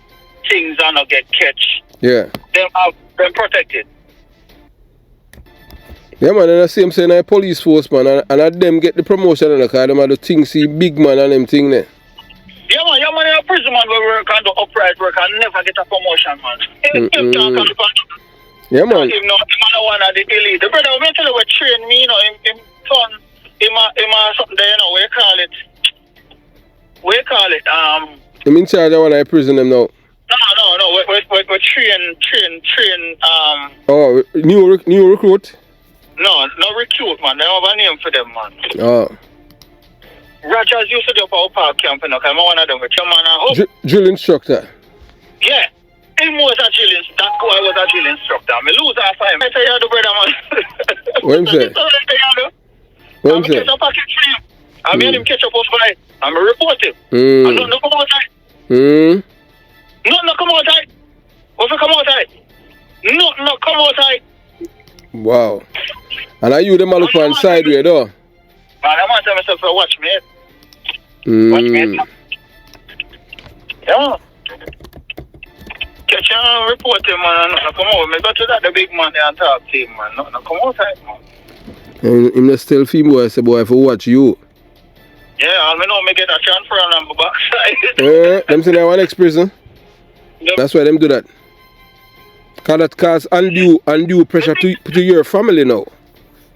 things and not get catch. Yeah. Them protected. Yeah, man, and I see him saying a police force, man, and them get the promotion and because them are the things see big man and them thing there. Yeah, man, in a prison, man, we work and do upright work and never get a promotion, man. Yeah, man. Him not one of the elite. The brother, I'm tell you what train me, you know, him son, him something there, you know, we call it, I'm in charge of one of prison them now. No, we train, Oh, new recruit? No recruit, man. They have a name for them, man. Oh. Rogers used to do our park camp, you know, because I'm one of them with your man. Drill instructor? Yeah. Him was a drill instructor. That boy was a drill instructor. I lose half of him. I say, you're the brother, man. What him say? What him say? Catch a packet for him. I made him catch up off by. I'm a report him. And nothing come outside. Nothing come outside. What's come outside? Nothing come outside. Wow. And are you the man look on sideway, though? Man, I want to tell myself to watch me. Watch me. Yeah. Catch and report him, man. Nothing come out. Me go to that, the big man there and talk to him, man. Nothing come outside, man. And him just tell him, boy, say, boy, for watch you. Yeah, I know me get a transfer and I'm backside. Them say they want next prison. Yep. That's why them do that. Because that cause undue pressure to your family now.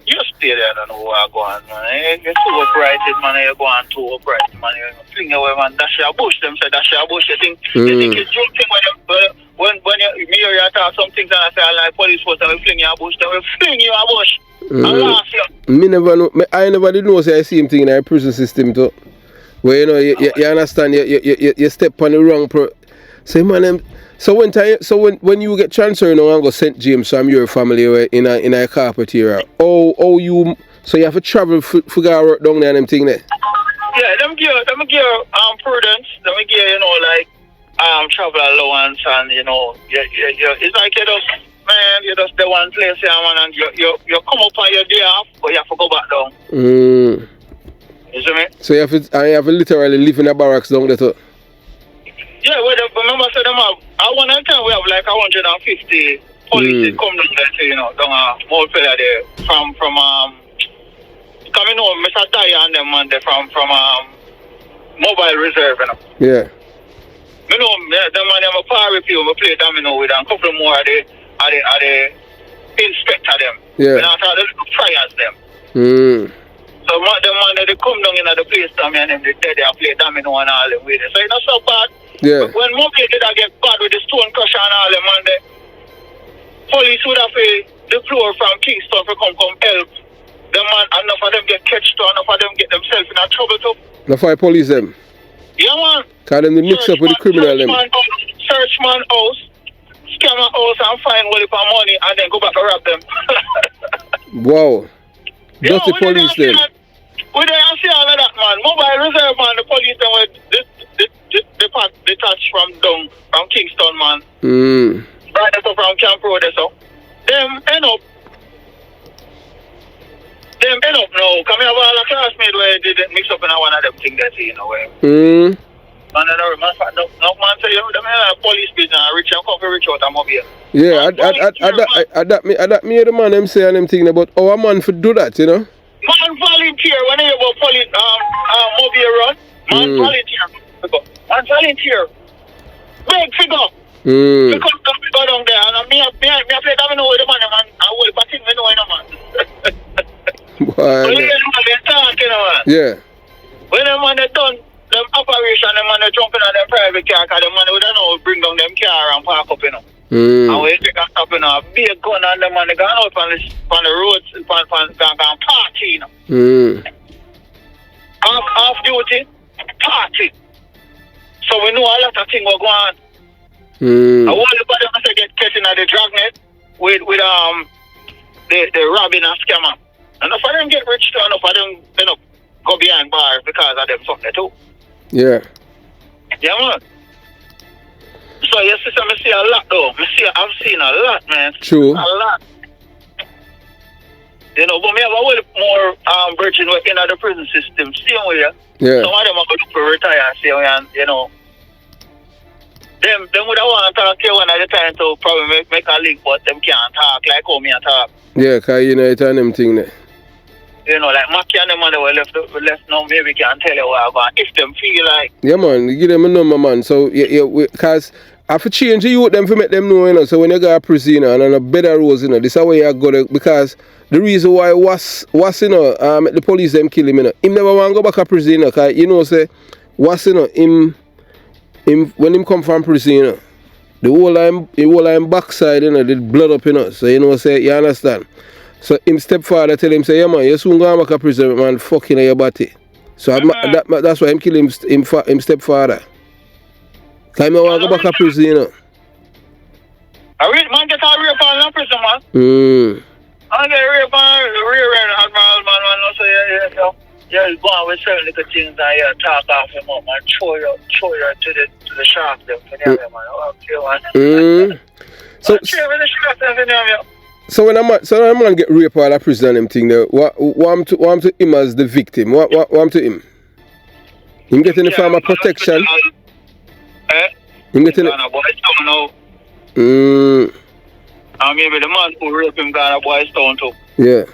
You stay there, I don't know where I go on, man. You're too uprighted, man. You're going too upright, man. You're fling away, man. That's your bush. Them say that's your bush. You think it's joking when you hear you talk some things and I say, like police force and we fling you a bush, then we fling you a bush. And last year. Me never know. I never did know say I see him thing in the prison system too. Where you understand you step on the wrong say man so when you get transferred and go St. James from your family in a carpet here, oh you so you have to travel for work down there and them thing there? Yeah, them give prudence, them give like travel allowance and it's like you just the one place here man and you come up on your day off but you have to go back down. You see me? So you have to literally live in a barracks down there too? Yeah, remember so them have at one time we have like 150 police come down there, down a small fella there from coming home, Mr. Dyer and them man there from mobile reserve, Yeah. You know, them man have a power with you, we play domino with and a couple more of the inspector them. Yeah. And after the little friars them. So them man they come down in the place down and them they play domino and all them with it. So it's not so bad. Yeah. But when Mobile did get bad with the stone crusher and all them man the police would have deployed from Kingston to come help. Them man enough of them get catched to enough of them get themselves in a trouble too. Enough of police them? Yeah man. Cause them they mix up with the criminal them. Search man house, scam a house and find all the money and then go back and rob them. Wow. Just the police then. We don't see all of that, man. Mobile reserve, man. The police, them were detached from Kingston, man. Right up from Camp Road, so. Them end up now. Come here, all a classmate where they didn't mix up in one of them things that way. And then, no man say, them police business, rich and come rich out of Mobile. Yeah, I me the man them say and them thing about our man for do that, Man volunteer when you go police Mobile run. Man volunteer. Man volunteer. Big figure. Because go down there and me play domino with the man and I will batting me man. Why? Yeah. When the man they done them operation, them man they jumping on them private car, cause the man we don't know bring down them car and park up, And we take a stop, a big gun and them man they gone out on the roads, gone party, Off duty, party. So we know a lot of things will go on. I want everybody to get catching at the dragnet with the robbing and scammer. And if I don't get rich too, enough of them go behind bars because of them something too. Yeah. Yeah, man. So, yes, sister, I see a lot, though. I've seen a lot, man. True. A lot. But me have a little more virgin working in the prison system. Same way, yeah. Some of them are going to retire, and, them would have want to talk to you one at a time to probably make a link, but them can't talk like how me talk. Yeah, because, it's on them thing there. Like Mackie and them man that were left now, maybe can tell you what about if them feel like. Yeah, man, give them a number, man. So, because I have to change the youth them to make them know, So, when you go to prison, and on a better roads, this is how you go to, because the reason why the police them kill him, Him never want to go back to prison, because, say, him, when him come from prison, the whole line backside, the blood up, So, say, you understand? So him stepfather tell him, say, yeah man, you soon go back to prison, man, fucking your body. So that's why him kill him stepfather. Because I want to go back to prison, I read man get a rape on in prison, man. I get a rape on rear end admiral, man, so yeah, he's going with certain little things and talk off him up, man, throw you to the shark them, man. So when a man get raped out of prison and them thing there, what I'm to him as the victim? What I'm to him? Him getting the form of protection? Him getting it? And maybe the man who raped him got a boy's town too. Yeah.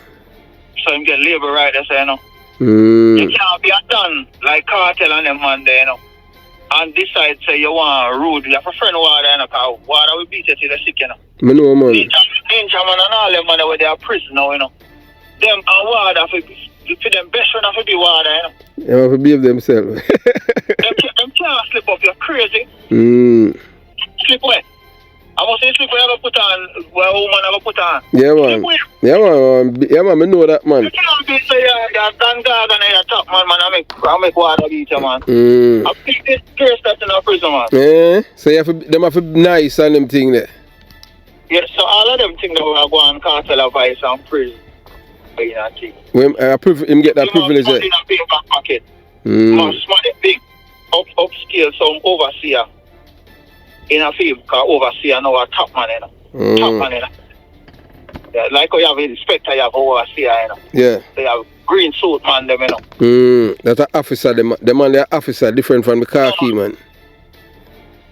So him get labor right there, You can't be done like cartel and them man there, And decide say you want rude, you have a friend water, because water will beat you till you're sick, I know, man. Ninja man and all them man where they are prison now, Them and water for them best friend have to be water, They have to behave themselves. them can't slip up, you're crazy. Slip away. I must say, sleep where I put on, where a woman I put on. Yeah, man. Yeah, man. Yeah, man. I know that, man. You can't be say you're done dog and you're top man, I make water beat you, man. I pick this curse that's in a prison, man. Yeah. So you have to, them have to be nice and them thing there. Yeah, so all of them things that we are going cartel advice and prison. When him get that privilege there. In a paper pocket. Must money big upscale some overseer in a field because overseer now a top man, you know. Top man, you know. Yeah, like how you have an inspector, you have overseer, you know. Yeah. They have green suit man, them, you know. That's an officer, the man they're officer different from the khaki man.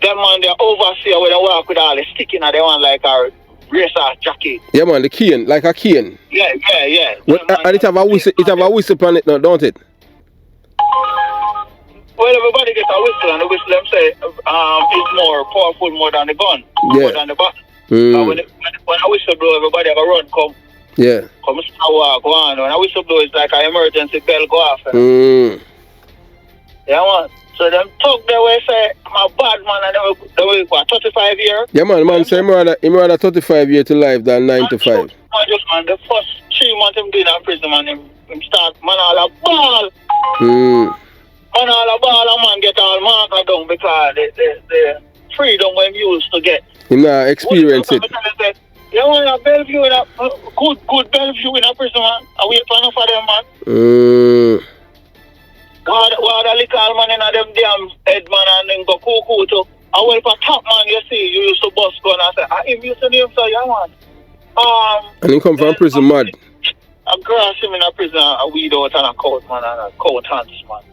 Them man they're overseer when they work with all the sticking and they want like a racer jacket. Yeah man, the cane, like a cane. Yeah. Well, and it have a whistle on it now, don't it? Well, everybody gets a whistle, and the whistle them say is more powerful more than the gun, more than the button. When a whistle blow, everybody have a run come. Yeah. Come start go on. When a whistle blow, it's like an emergency bell go off. Yeah, man. So them talk their way say, I'm a bad man, and they will what, 35 years? Yeah, man say him rather 35 years to life than 9 to 5. Man, the first 3 months him doing in prison, man, him start, man, all a ball. Man, all a ball, a man get all marker down because the freedom when used to get. Him not experience it. Yeah, man, a Bellevue in a good Bellevue in a prison, man. I wait for enough of them, man. What a little man in them damn head, man, and then go cuckoo too. I went for top man, you see, you used to bust gun and say, him used to name, so yeah, man. And he come from prison mad. I grass him in a prison, a weed out and a coat, man, and a coat hands, man.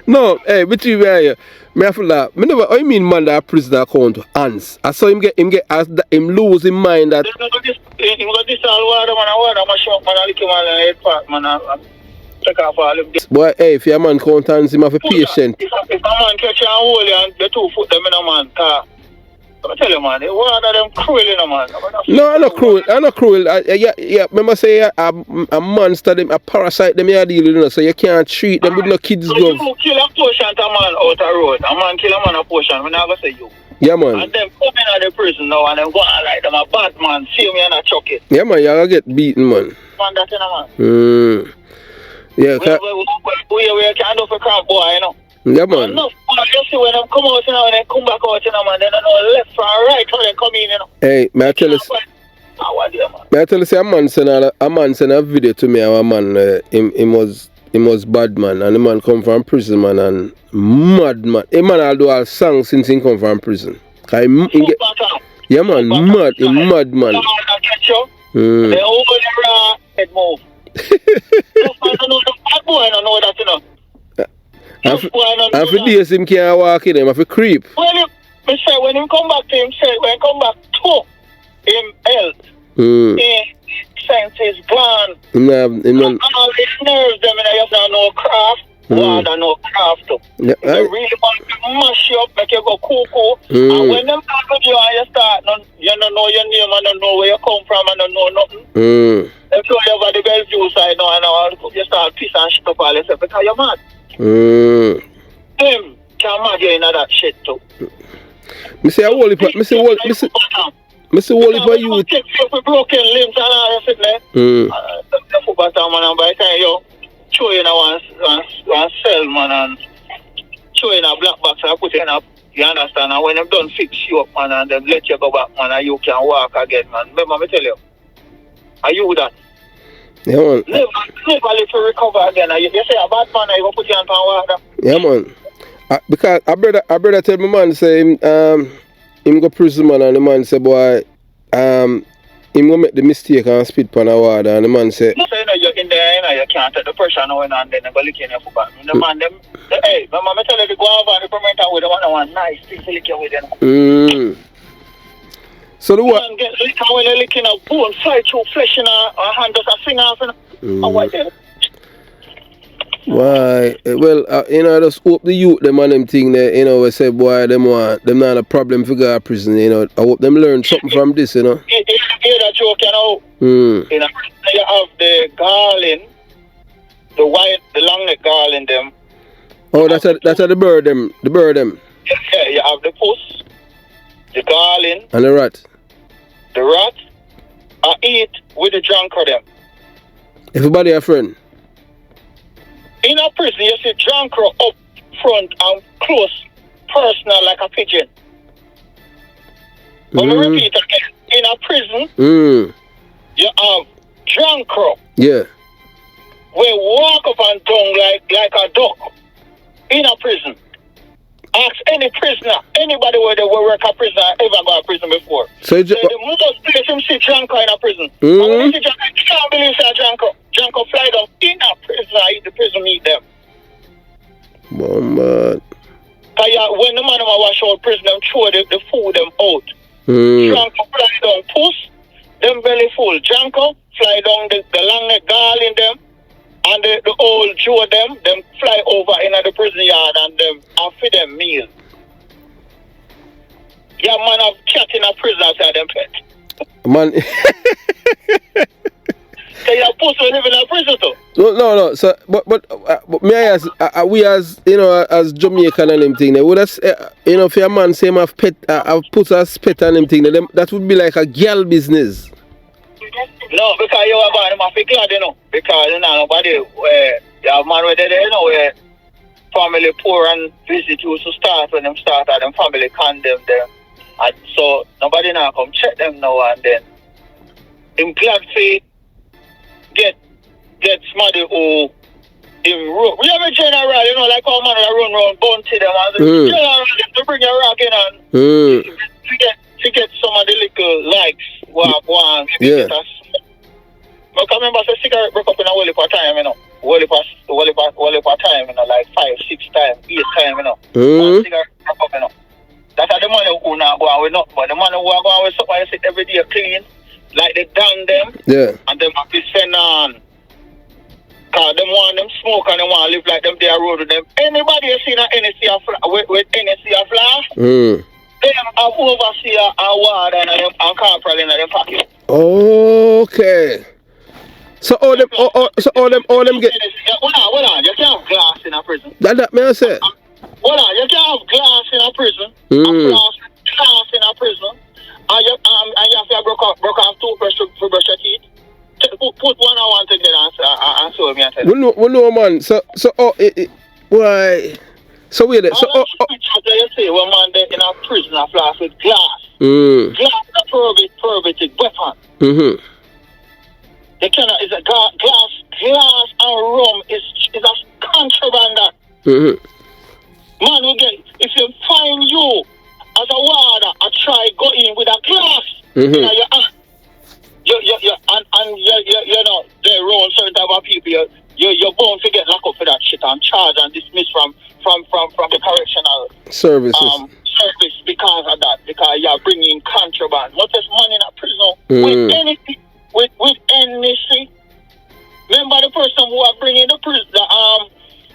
No, hey, between where you, me have to laugh. Me never, I mean man that prisoner account hands. I saw him lose his mind that. Him got this all water, man, I shock, man, I lick him on the head part, man, I take off all of this. Boy, hey, if your man count hands, him have a patient. If a man catch you and hold you and the 2 foot them in a man car, I tell you, man, the water them cruel in a man. No, I'm not cruel. Yeah, remember say a monster, them, a parasite, them you are dealing with, so you can't treat them with no kids' gloves. You kill a portion to a man out the road. A man kill a man a portion, we never say you. Yeah, man. And them come in the prison now and them go on like them a bad man, see me and a chuck it. Yeah, man, you gotta get beaten, man. Man, that's in a man. Yeah, we can't do for crap, boy, you know. Yeah, man. No, you see when them come out, you know, when they come back out, you know, man, they don't know left from right how they come in, you know. Hey, may I tell you, say a man send a video to me, a man, him was bad man, and the man come from prison, man, and mad man. A man will do all songs since he come from prison. Yeah, man, mad man. They over the head move. Just man don't know the bad boy, I don't know that, you know. And for days him can't walk in him, I feel creep. Well, me say when him come back to him, say when he come back to him health, his sense is gone. All his nerves, them, you have no craft. Water, no craft too. Yeah, they really want to mash you up, make you go cuckoo. And when them talk with you and you start, you don't know your name and don't know where you come from and don't know nothing. They throw you over the Bellevue side now and you start piss and shit up all yourself because you're mad. Him can mad you in that shit too. Me say whole heap you. Take you for broken limbs and all that shit there. The football time, man, and by the time you throw in one cell, man, and throw in a black box and put in a, you understand, and when them done fix you up, man, and them let you go back, man, and you can walk again, man. Remember me tell you, are you that? Yeah, man. Never live to recover again. You say a bad man, you go put you on water. Yeah, man. Because a brother tell me, man, say him go prison, man, and the man say, boy, him go make the mistake and spit on the water, and the man say, no, so, you're in there, you can't take the pressure now and then you go lick in your football. The man, hey, my mama tell you to go over and the fermenter with the one nice thing to lick you with them. So the what? Man get lick when you're licking a bone, fly through flesh in a hand, just a finger off, and what then? Why? Well, I just hope the youth, them and them thing there, we say, boy, them not a problem for go to prison, I hope them learn something from this, You hear that joke, You have the garland, the white, the long neck garland, them. Oh, that's the bird, them. Yeah, you have the puss, the garland, And the rat. the rat, I eat with the drunker them. Everybody a friend. In a prison, you see drunker up front and close, personal like a pigeon. But me repeat again, in a prison, you have drunker. Yeah. We walk up and down like a duck in a prison. Ask any prisoner, anybody where they will work a prisoner ever go to prison before. So the most place him see drunker in a prison. And when you see drunker, you can't believe say drunker. Drunker fly down in a prison and the prison meet them. Bombard. When the man wash out prison, them throw the food them out. Drunker fly down puss, them belly full. Drunker fly down the long neck gall in them. And the old Joe them fly over in the prison yard and them and feed them meal. Yeah, man have cat in a prison outside them pet. Man. So you supposed to live in a prison too? No. So, but may I ask, we as as Jamaican and them thing, would us, if your man say have pet, have put us pet and them thing, that would be like a girl business. No, because you are born, you must glad, because nobody where you have man where they where family poor and visit you to start when them start and them family condemn them. And so nobody now come check them now and then. I'm glad to get somebody who we have a general, like our man run around bounty them and general to bring a rock in and to get some of the little likes walk yeah. I can remember the cigarette broke up in a whole heap of time, whole heap of time, like 5, 6 times, 8 times, One cigarette broke up, That's how the money who not go on with nothing, but the money who are going with something you sit every day clean, like they done them, yeah. And them have to spend on. Cause them want them smoke and they want to live like them there road with them. Anybody you see in NSC with NSC a flash, them have overseer and warden and corporal in their pocket. Okay. So all them get. Hold on, you can't have glass in a prison. That may I say. Hold on, you can't have glass in a prison. Glass in a prison. And you have to broke off toothbrush to brush your teeth. Put one and one together and show me and tell you. We know, man. So why? So wait. So you see one man there in a prison a flash with glass. Glass is a prohibited weapon. They cannot. It's a glass and rum is a contraband. Man, we get if you find you as a warder, I try go in with a glass. You know, they run certain type of people. You're bound to get locked up for that shit and charged and dismissed from the correctional services. Service because of that. Because you're bringing contraband. Not just money in a prison. With anything. With anything. Remember the person who are bringing the prison,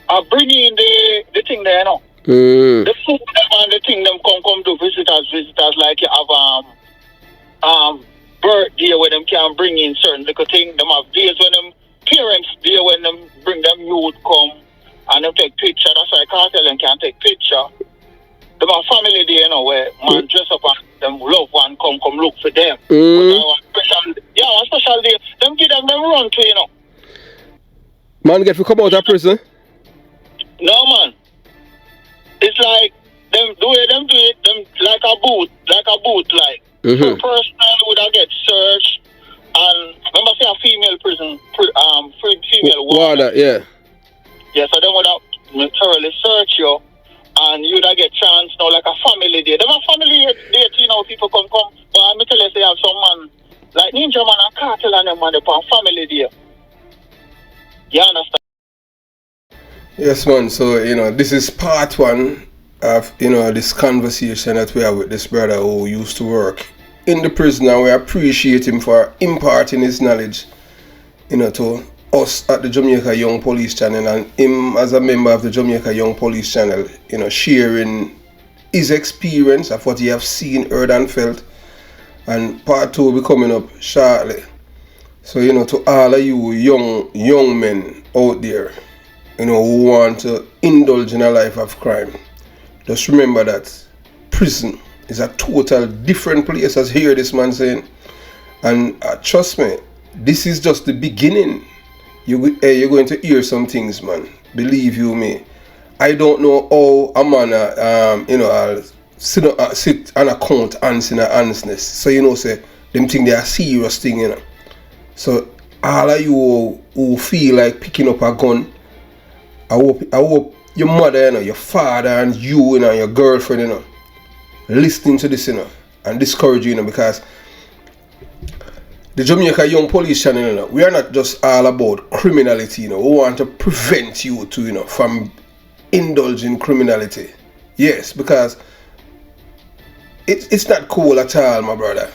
are bringing the thing there, The food and the thing them come to visitors like you have birthday where them can bring in certain little things. Them have days when them parents day when them bring them youth come and them take picture. That's why I can't tell them can take picture. Them have family day, where man dress up and them loved one come look for them. One special day. Them give them run to, Man get to come out of prison? No, man. It's like them do it, them like a boot. So person would get searched and remember say a female prison, female warder, yeah. Yeah, so them would have thoroughly search you and you'd get chance like a family day. Them a family day, people come. But I'm tell you say have some man like Ninja Man and Cartel and them man upon family day. You understand? Yes, man. So, this is part 1 of, this conversation that we have with this brother who used to work in the prison, and we appreciate him for imparting his knowledge, to us at the Jamaica Young Police Channel, and him as a member of the Jamaica Young Police Channel, sharing his experience of what he have seen, heard and felt. And part 2 will be coming up shortly. So, to all of you young men out there, who want to indulge in a life of crime, just remember that prison is a total different place, as hear this man saying. And trust me, this is just the beginning. You're going to hear some things, man. Believe you me. I don't know how a man, I'll sit and account ants in a honestness. So say them think they are serious thing, So all of you who feel like picking up a gun, I hope your mother, your father, and you, your girlfriend, listening to this, and discourage you, because the Jamaica Young Police Channel, we are not just all about criminality, we want to prevent you to, from indulging criminality. Yes, because it's not cool at all, my brother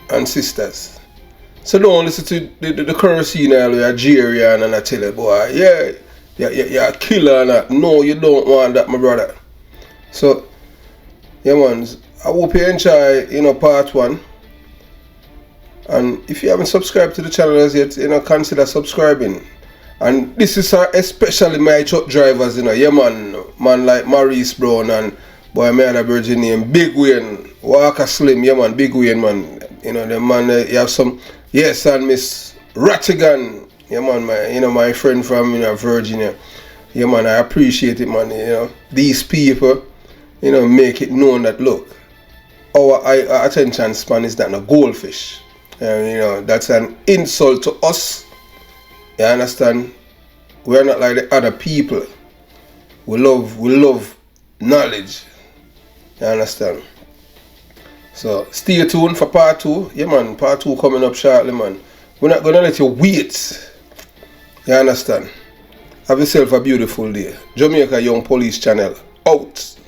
and sisters. So don't listen to the kerosene where Jerry and I tell you, boy, you're a killer and that. No, you don't want that, my brother. So, yeah, man, I hope you enjoy, part 1. And if you haven't subscribed to the channel as yet, consider subscribing. And this is especially my truck drivers, yeah, man like Maurice Brown and boy, my other virgin name, Big Wayne, Walker Slim, yeah, man, Big Wayne, man. The man, you have some, yes, and Miss Rattigan, yeah, man, my friend from, Virginia. Yeah, man, I appreciate it, man, These people, make it known that, look, our attention span is not a goldfish. That's an insult to us. You understand? We're not like the other people. We love knowledge. You understand? So stay tuned for part 2. Yeah, man, part 2 coming up shortly, man. We're not gonna let you wait. You understand? Have yourself a beautiful day. Jamaica Young Police Channel out.